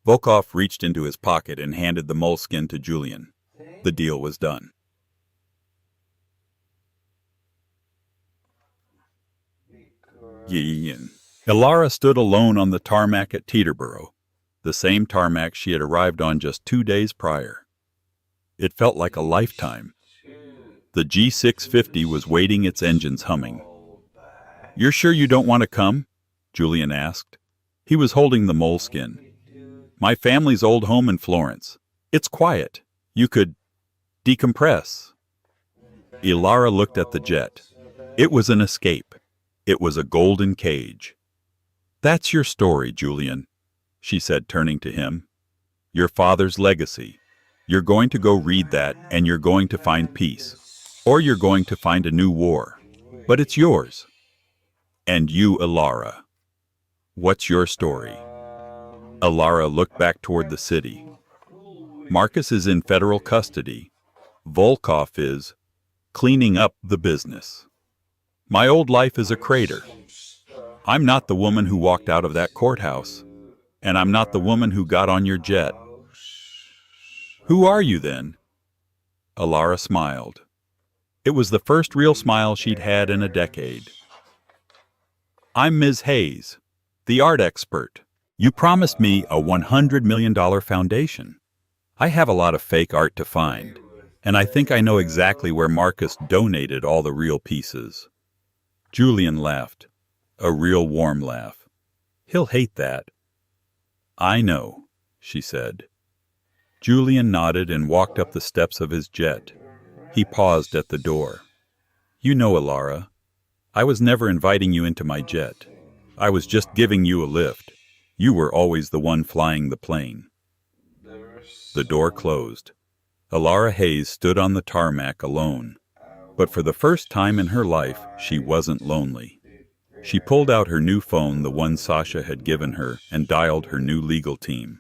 Volkov reached into his pocket and handed the moleskin to Julian. The deal was done. Elara stood alone on the tarmac at Teterboro, the same tarmac she had arrived on just 2 days prior. It felt like a lifetime. The G650 was waiting, its engines humming. "You're sure you don't want to come?" Julian asked. He was holding the moleskin. "My family's old home in Florence. It's quiet. You could decompress." Elara looked at the jet. It was an escape. It was a golden cage. "That's your story, Julian," she said, turning to him. "Your father's legacy. You're going to go read that, and you're going to find peace. Or you're going to find a new war. But it's yours. And you, Elara. What's your story?" Elara looked back toward the city. "Marcus is in federal custody. Volkov is cleaning up the business. My old life is a crater. I'm not the woman who walked out of that courthouse, and I'm not the woman who got on your jet. Who are you then?" Elara smiled. It was the first real smile she'd had in a decade. "I'm Ms. Hayes, the art expert. You promised me a $100 million foundation. I have a lot of fake art to find, and I think I know exactly where Marcus donated all the real pieces. Julian laughed, a real warm laugh. He'll hate that. I know, she said. Julian nodded and walked up the steps of his jet. He paused at the door. You know, Alara, I was never inviting you into my jet. I was just giving you a lift. You were always the one flying the plane. The door closed. Alara Hayes stood on the tarmac alone. But for the first time in her life, she wasn't lonely. She pulled out her new phone, the one Sasha had given her, and dialed her new legal team.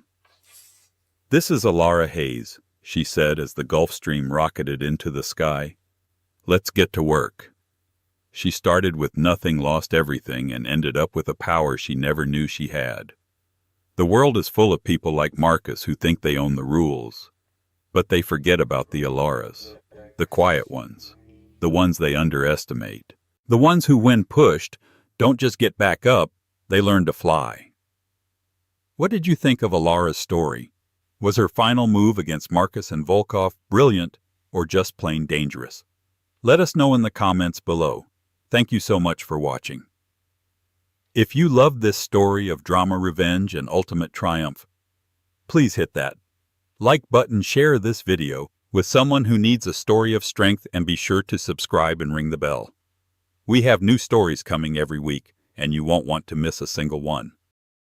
This is Alara Hayes, she said as the Gulfstream rocketed into the sky. Let's get to work. She started with nothing, lost everything, and ended up with a power she never knew she had. The world is full of people like Marcus who think they own the rules. But they forget about the Alaras, the quiet ones, the ones they underestimate. The ones who, when pushed, don't just get back up, they learn to fly. What did you think of Alara's story? Was her final move against Marcus and Volkov brilliant or just plain dangerous? Let us know in the comments below. Thank you so much for watching. If you loved this story of drama, revenge, and ultimate triumph, please hit that like button, share this video with someone who needs a story of strength, and be sure to subscribe and ring the bell. We have new stories coming every week, and you won't want to miss a single one.